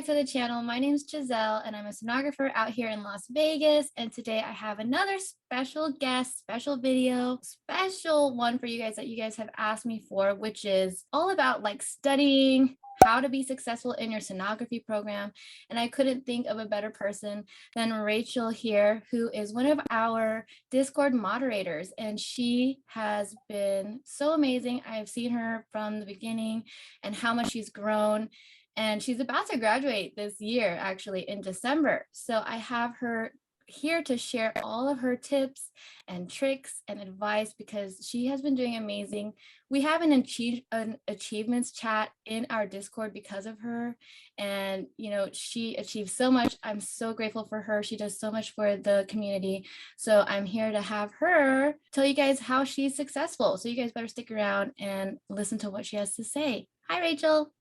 back to the channel. My name is Giselle and I'm a sonographer out here in Las Vegas. And today I have another special guest, special video, special one for you guys that you guys have asked me for, which is all about like studying how to be successful in your sonography program. And I couldn't think of a better person than Rachel here, who is one of our Discord moderators. And she has been so amazing. I've seen her from the beginning and how much she's grown. And she's about to graduate this year, actually in December. So I have her here to share all of her tips and tricks and advice because she has been doing amazing. We have an achievements chat in our Discord because of her. And, you know, she achieved so much. I'm so grateful for her. She does so much for the community. So I'm here to have her tell you guys how she's successful. So you guys better stick around and listen to what she has to say. Hi, Rachel.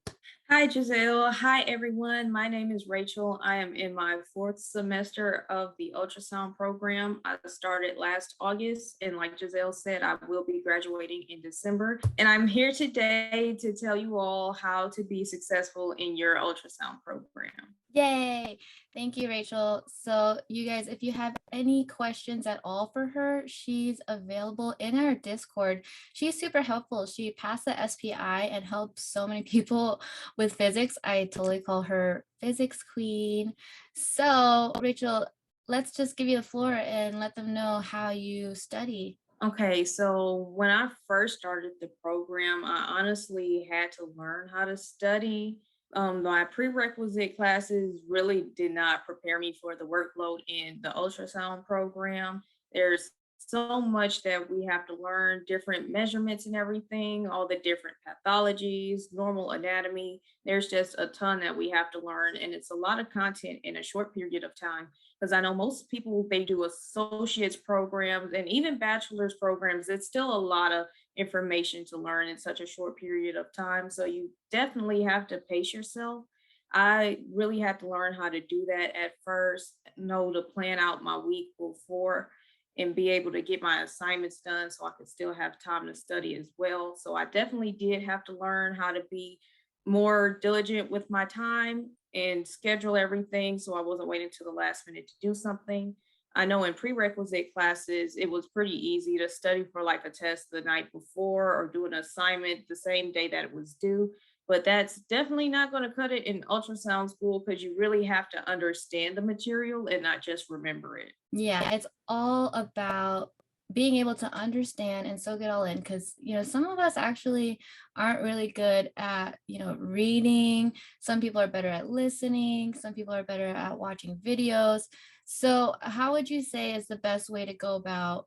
Hi, Giselle. Hi, everyone. My name is Rachel. I am in my 4th semester of the ultrasound program. I started last August, and like Giselle said, I will be graduating in December. And I'm here today to tell you all how to be successful in your ultrasound program. Yay. Thank you, Rachel. So you guys, if you have any questions at all for her, she's available in our Discord. She's super helpful. She passed the SPI and helps so many people with physics. I totally call her physics queen. So Rachel, let's just give you the floor and let them know how you study. Okay, so when I first started the program, I honestly had to learn how to study. My prerequisite classes really did not prepare me for the workload in the ultrasound program. There's so much that we have to learn, different measurements and everything, all the different pathologies, normal anatomy. There's just a ton that we have to learn, and it's a lot of content in a short period of time. Because I know most people, they do associates programs and even bachelor's programs. It's still a lot of information to learn in such a short period of time. So you definitely have to pace yourself. I really had to learn how to do that at first, know to plan out my week before and be able to get my assignments done so I could still have time to study as well. So I definitely did have to learn how to be more diligent with my time and schedule everything so I wasn't waiting to the last minute to do something. I know in prerequisite classes, it was pretty easy to study for like a test the night before or do an assignment the same day that it was due. But that's definitely not going to cut it in ultrasound school because you really have to understand the material and not just remember it. Yeah, it's all about being able to understand and soak it all in because, you know, some of us actually aren't really good at, you know, reading. Some people are better at listening. Some people are better at watching videos. So how would you say is the best way to go about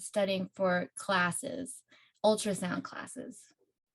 studying for classes, ultrasound classes?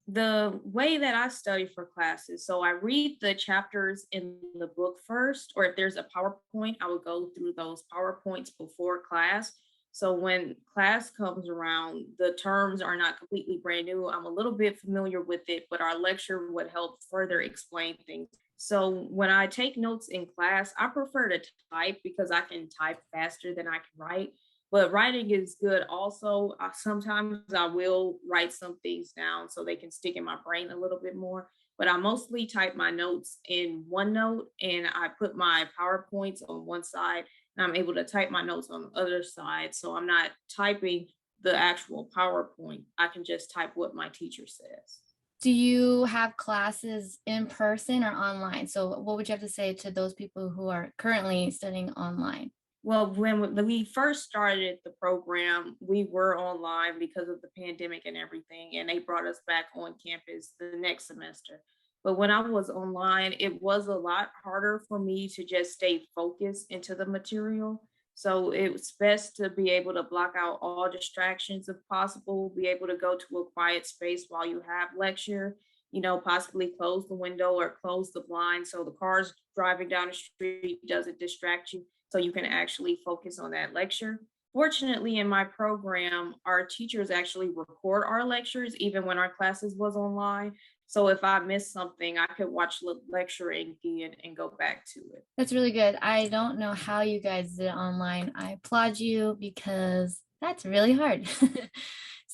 The way that I study for classes, so I read the chapters in the book first, or if there's a PowerPoint, I would go through those PowerPoints before class. So when class comes around, the terms are not completely brand new. I'm a little bit familiar with it, but our lecture would help further explain things. So when I take notes in class, I prefer to type because I can type faster than I can write. But writing is good also. Sometimes I will write some things down so they can stick in my brain a little bit more. But I mostly type my notes in OneNote and I put my PowerPoints on one side and I'm able to type my notes on the other side. So I'm not typing the actual PowerPoint. I can just type what my teacher says. Do you have classes in person or online? So what would you have to say to those people who are currently studying online? Well, when we first started the program, we were online because of the pandemic and everything, and they brought us back on campus the next semester. But when I was online, it was a lot harder for me to just stay focused into the material. So it was best to be able to block out all distractions if possible, be able to go to a quiet space while you have lecture, you know, possibly close the window or close the blind so the cars driving down the street doesn't distract you so you can actually focus on that lecture. Fortunately, in my program, our teachers actually record our lectures even when our classes was online. So if I missed something, I could watch the lecture again and go back to it. That's really good. I don't know how you guys did it online. I applaud you because that's really hard.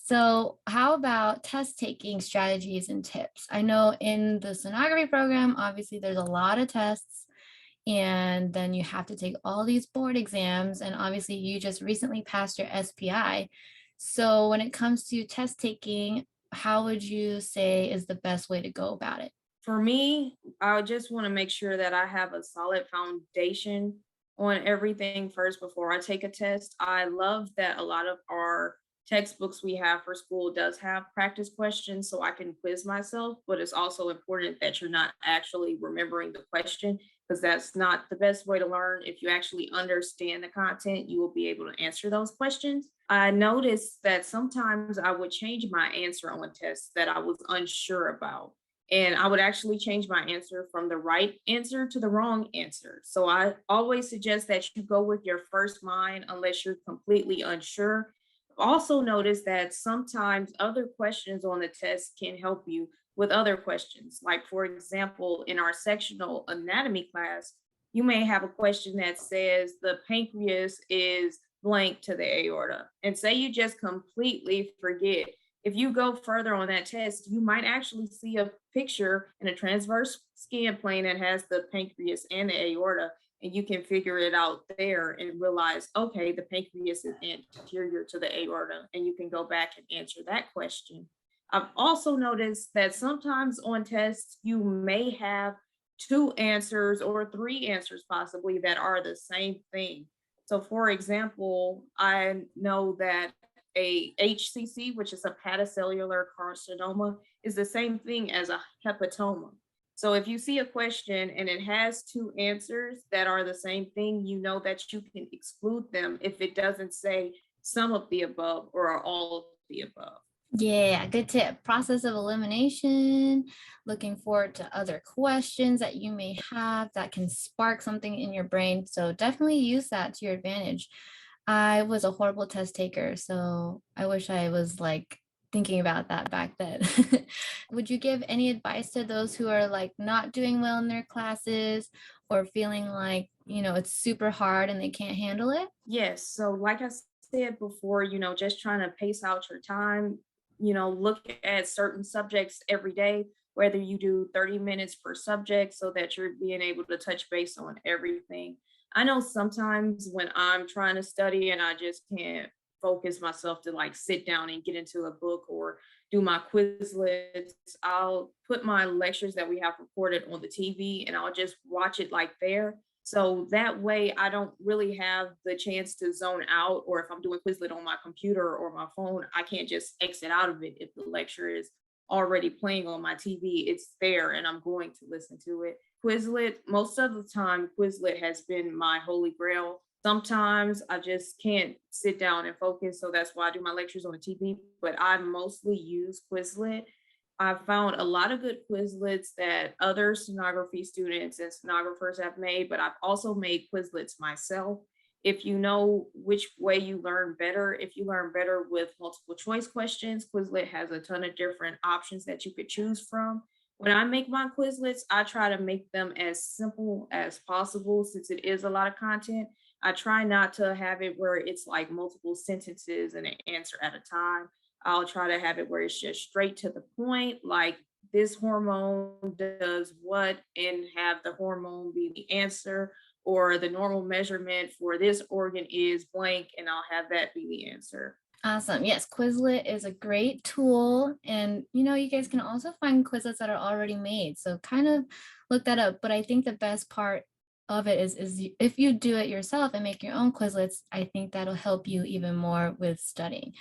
So, how about test taking strategies and tips? I know in the sonography program, obviously, there's a lot of tests, and then you have to take all these board exams. And obviously, you just recently passed your SPI. So, when it comes to test taking, how would you say is the best way to go about it? For me, I just want to make sure that I have a solid foundation on everything first before I take a test. I love that a lot of our textbooks we have for school does have practice questions so I can quiz myself, but it's also important that you're not actually remembering the question because that's not the best way to learn. If you actually understand the content, you will be able to answer those questions. I noticed that sometimes I would change my answer on tests that I was unsure about, and I would actually change my answer from the right answer to the wrong answer. So I always suggest that you go with your first mind unless you're completely unsure. Also, notice that sometimes other questions on the test can help you with other questions. Like, for example, in our sectional anatomy class, you may have a question that says the pancreas is blank to the aorta. And say you just completely forget, if you go further on that test, you might actually see a picture in a transverse scan plane that has the pancreas and the aorta, and you can figure it out there and realize, okay, the pancreas is anterior to the aorta, and you can go back and answer that question. I've also noticed that sometimes on tests, you may have two answers or three answers possibly that are the same thing. So, for example, I know that a HCC, which is a hepatocellular carcinoma, is the same thing as a hepatoma. So if you see a question and it has two answers that are the same thing, you know that you can exclude them if it doesn't say some of the above or all of the above. Yeah, good tip. Process of elimination, looking forward to other questions that you may have that can spark something in your brain. So definitely use that to your advantage. I was a horrible test taker, so I wish I was like thinking about that back then. Would you give any advice to those who are like not doing well in their classes or feeling like, it's super hard and they can't handle it? Yes. So, like I said before, just trying to pace out your time, look at certain subjects every day, whether you do 30 minutes per subject so that you're being able to touch base on everything. I know sometimes when I'm trying to study and I just can't focus myself to like sit down and get into a book or do my Quizlets, I'll put my lectures that we have recorded on the TV and I'll just watch it like there, so that way I don't really have the chance to zone out, or if I'm doing Quizlet on my computer or my phone, I can't just exit out of it if the lecture is already playing on my TV. It's there and I'm going to listen to it. Quizlet, most of the time, Quizlet has been my holy grail. Sometimes I just can't sit down and focus, so that's why I do my lectures on the TV, but I mostly use Quizlet. I've found a lot of good Quizlets that other sonography students and sonographers have made, but I've also made Quizlets myself. If you know which way you learn better, if you learn better with multiple choice questions, Quizlet has a ton of different options that you could choose from. When I make my Quizlets, I try to make them as simple as possible since it is a lot of content. I try not to have it where it's like multiple sentences and an answer at a time. I'll try to have it where it's just straight to the point, like this hormone does what, and have the hormone be the answer, or the normal measurement for this organ is blank, and I'll have that be the answer. Awesome. Yes, Quizlet is a great tool. And you guys can also find Quizlets that are already made. So kind of look that up. But I think the best part of it is if you do it yourself and make your own Quizlets, I think that'll help you even more with studying.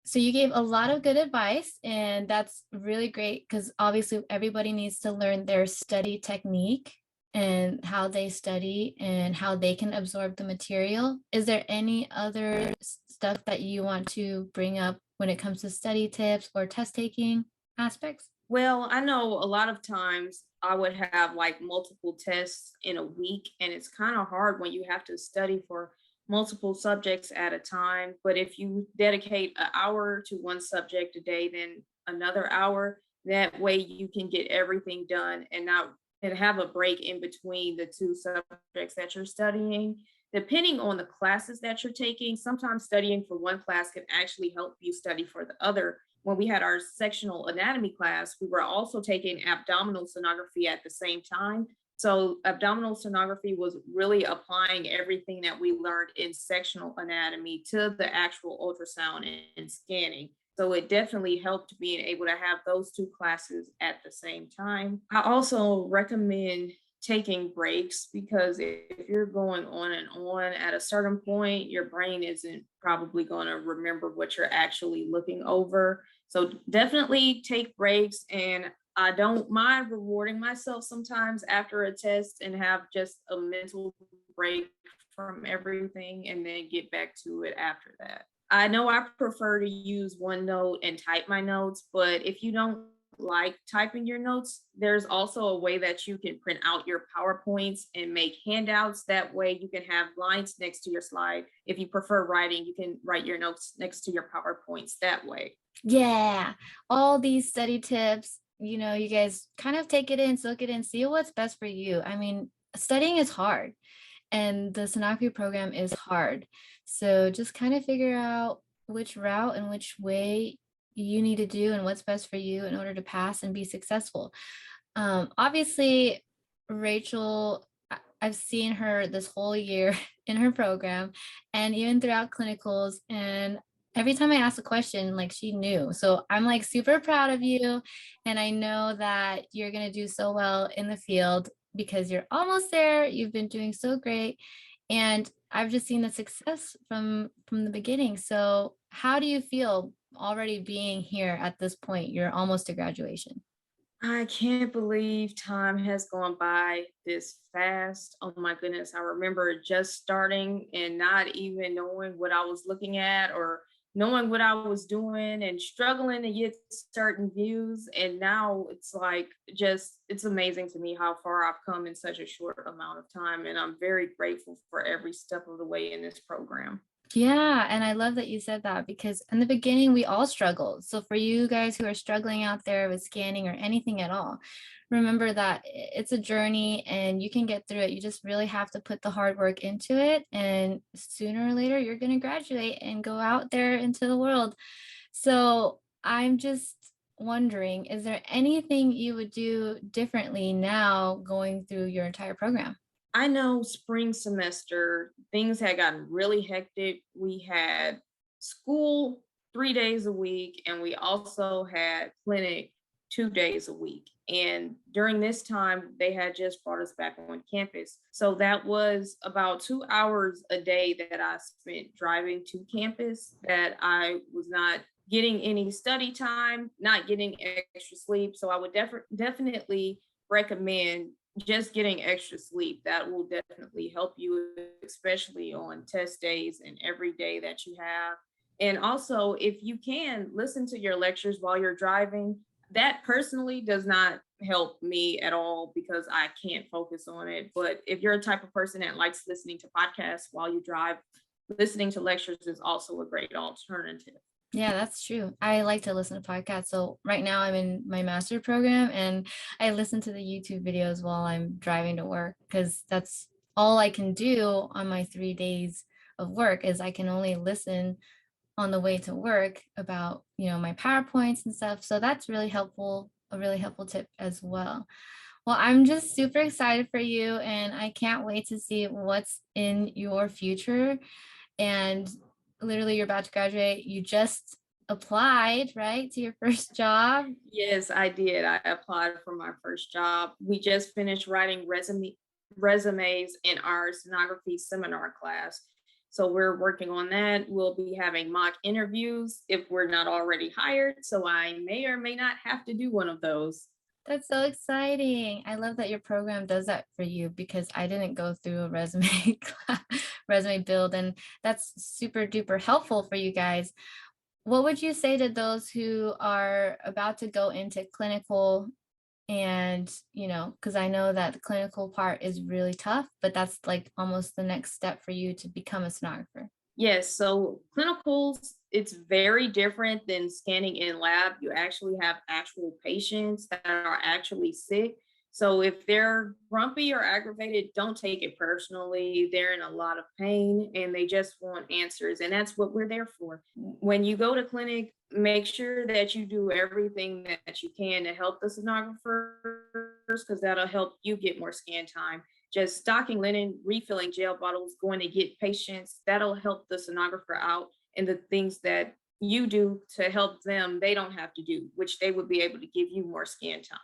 So you gave a lot of good advice, and that's really great because obviously everybody needs to learn their study technique and how they study and how they can absorb the material. Is there any other stuff that you want to bring up when it comes to study tips or test taking aspects? Well, I know a lot of times I would have like multiple tests in a week, and it's kind of hard when you have to study for multiple subjects at a time. But if you dedicate an hour to one subject a day, then another hour, that way you can get everything done and not and have a break in between the two subjects that you're studying. depending on the classes that you're taking, sometimes studying for one class can actually help you study for the other. When we had our sectional anatomy class, we were also taking abdominal sonography at the same time. So abdominal sonography was really applying everything that we learned in sectional anatomy to the actual ultrasound and scanning. So it definitely helped being able to have those two classes at the same time. I also recommend taking breaks, because if you're going on and on, at a certain point, your brain isn't probably going to remember what you're actually looking over. So definitely take breaks. And I don't mind rewarding myself sometimes after a test and have just a mental break from everything and then get back to it after that. I know I prefer to use OneNote and type my notes, but if you don't like typing your notes, there's also a way that you can print out your PowerPoints and make handouts. That way you can have lines next to your slide. If you prefer writing, you can write your notes next to your PowerPoints that way. Yeah, all these study tips, you guys kind of take it in, soak it in, see what's best for you. I mean, studying is hard and the sonography program is hard. So just kind of figure out which route and which way you need to do and what's best for you in order to pass and be successful. Obviously, Rachel, I've seen her this whole year in her program and even throughout clinicals. And every time I asked a question, like she knew. So I'm like super proud of you. And I know that you're going to do so well in the field because you're almost there. You've been doing so great. And I've just seen the success from the beginning. So how do you feel already being here at this point? You're almost to graduation. I can't believe time has gone by this fast. Oh my goodness. I remember just starting and not even knowing what I was looking at or knowing what I was doing and struggling to get certain views. And now it's like it's amazing to me how far I've come in such a short amount of time. And I'm very grateful for every step of the way in this program. Yeah, and I love that you said that because in the beginning we all struggled. So for you guys who are struggling out there with scanning or anything at all, remember that it's a journey and you can get through it. You just really have to put the hard work into it, and sooner or later you're going to graduate and go out there into the world. So I'm just wondering, is there anything you would do differently now going through your entire program? I know spring semester, things had gotten really hectic. We had school 3 days a week, and we also had clinic 2 days a week. And during this time, they had just brought us back on campus. So that was about 2 hours a day that I spent driving to campus, that I was not getting any study time, not getting extra sleep. So I would definitely recommend just getting extra sleep. That will definitely help you, especially on test days and every day that you have. And also, if you can listen to your lectures while you're driving, that personally does not help me at all because I can't focus on it. But if you're a type of person that likes listening to podcasts while you drive, listening to lectures is also a great alternative. Yeah, that's true. I like to listen to podcasts. So right now I'm in my master program and I listen to the YouTube videos while I'm driving to work because that's all I can do on my 3 days of work is I can only listen on the way to work about, my PowerPoints and stuff. So that's really helpful, a really helpful tip as well. Well, I'm just super excited for you and I can't wait to see what's in your future. And literally you're about to graduate. You just applied, right, to your first job. Yes, I did. I applied for my first job. We just finished writing resumes in our sonography seminar class. So we're working on that. We'll be having mock interviews if we're not already hired. So I may or may not have to do one of those. That's so exciting. I love that your program does that for you because I didn't go through a resume resume build, and that's super duper helpful for you guys. What would you say to those who are about to go into clinical and, because I know that the clinical part is really tough, but that's like almost the next step for you to become a sonographer? Yes, so clinicals, it's very different than scanning in lab. You actually have actual patients that are actually sick. So if they're grumpy or aggravated, don't take it personally. They're in a lot of pain and they just want answers. And that's what we're there for. When you go to clinic, make sure that you do everything that you can to help the sonographers because that'll help you get more scan time. Just stocking linen, refilling gel bottles, going to get patients, that'll help the sonographer out. And the things that you do to help them, they don't have to do, which they would be able to give you more scan time.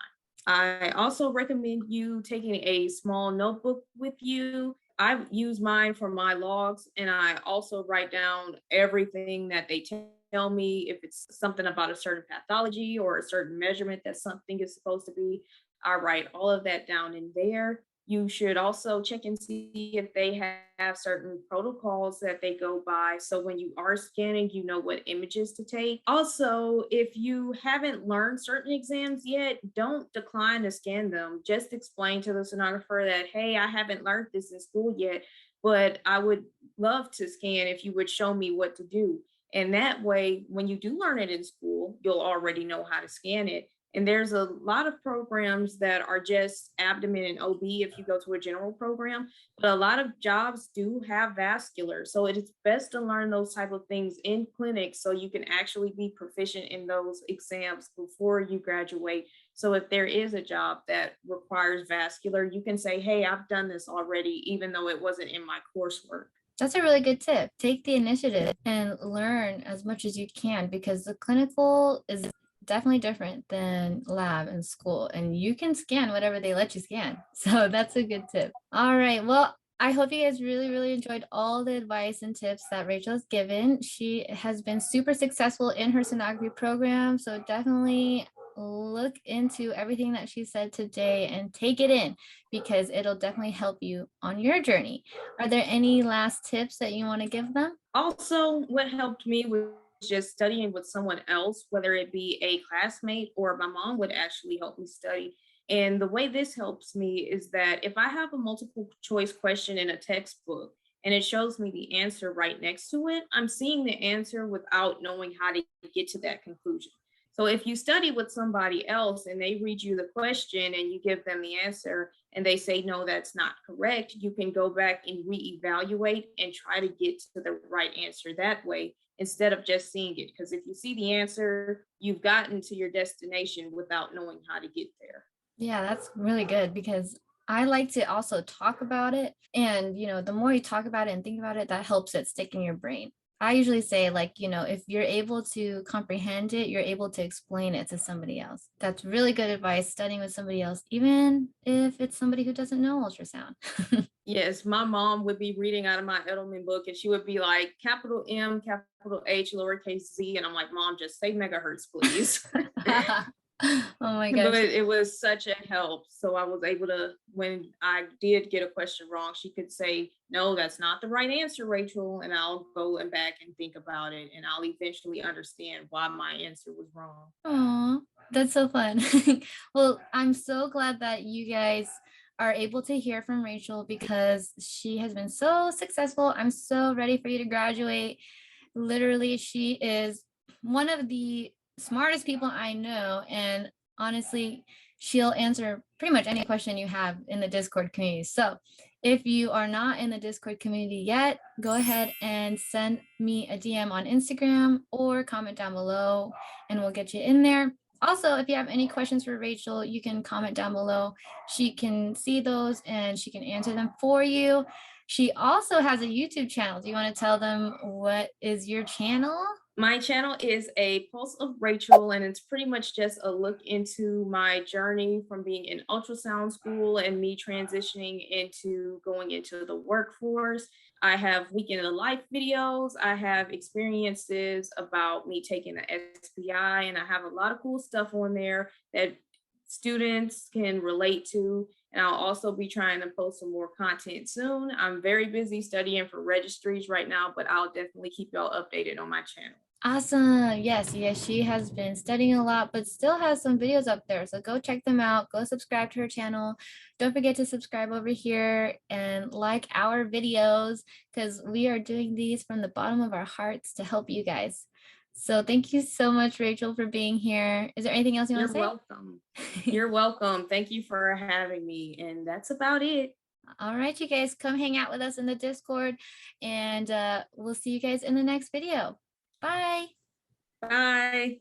I also recommend you taking a small notebook with you. I use mine for my logs, and I also write down everything that they tell me. If it's something about a certain pathology or a certain measurement that something is supposed to be, I write all of that down in there. You should also check and see if they have certain protocols that they go by. So when you are scanning, you know what images to take. Also, if you haven't learned certain exams yet, don't decline to scan them. Just explain to the sonographer that, hey, I haven't learned this in school yet, but I would love to scan if you would show me what to do. And that way, when you do learn it in school, you'll already know how to scan it. And there's a lot of programs that are just abdomen and OB if you go to a general program, but a lot of jobs do have vascular. So it is best to learn those type of things in clinics so you can actually be proficient in those exams before you graduate. So if there is a job that requires vascular, you can say, hey, I've done this already, even though it wasn't in my coursework. That's a really good tip. Take the initiative and learn as much as you can because the clinical is definitely different than lab and school, and you can scan whatever they let you scan. So that's a good tip. All right. Well, I hope you guys really, really enjoyed all the advice and tips that Rachel has given. She has been super successful in her sonography program. So definitely look into everything that she said today and take it in because it'll definitely help you on your journey. Are there any last tips that you want to give them? Also, what helped me was just studying with someone else, whether it be a classmate or my mom would actually help me study. And the way this helps me is that if I have a multiple choice question in a textbook and it shows me the answer right next to it, I'm seeing the answer without knowing how to get to that conclusion. So if you study with somebody else and they read you the question and you give them the answer and they say, no, that's not correct, you can go back and reevaluate and try to get to the right answer that way instead of just seeing it. Because if you see the answer, you've gotten to your destination without knowing how to get there. Yeah, that's really good because I like to also talk about it. And, the more you talk about it and think about it, that helps it stick in your brain. I usually say, like, if you're able to comprehend it, you're able to explain it to somebody else. That's really good advice, studying with somebody else, even if it's somebody who doesn't know ultrasound. Yes, my mom would be reading out of my Edelman book and she would be like, capital M, capital H, lowercase z. And I'm like, Mom, just say megahertz, please. Oh my But gosh. it was such a help. So I was able to, when I did get a question wrong, she could say, no, that's not the right answer, Rachel. And I'll go and back and think about it. And I'll eventually understand why my answer was wrong. Oh, that's so fun. Well, I'm so glad that you guys are able to hear from Rachel because she has been so successful. I'm so ready for you to graduate. Literally, she is one of the smartest people I know. And honestly, she'll answer pretty much any question you have in the Discord community. So if you are not in the Discord community yet, go ahead and send me a DM on Instagram or comment down below and we'll get you in there. Also, if you have any questions for Rachel, you can comment down below. She can see those and she can answer them for you. She also has a YouTube channel. Do you want to tell them what is your channel? My channel is a Pulse of Rachel, and it's pretty much just a look into my journey from being in ultrasound school and me transitioning into going into the workforce. I have weekend of the life videos. I have experiences about me taking the SPI, and I have a lot of cool stuff on there that students can relate to. And I'll also be trying to post some more content soon. I'm very busy studying for registries right now, but I'll definitely keep y'all updated on my channel. Awesome. Yes, yes, she has been studying a lot, but still has some videos up there. So go check them out. Go subscribe to her channel. Don't forget to subscribe over here and like our videos because we are doing these from the bottom of our hearts to help you guys. So thank you so much, Rachel, for being here. Is there anything else you want You're to welcome. say? You're welcome. Thank you for having me. And that's about it. All right, you guys, come hang out with us in the Discord, and we'll see you guys in the next video. Bye. Bye.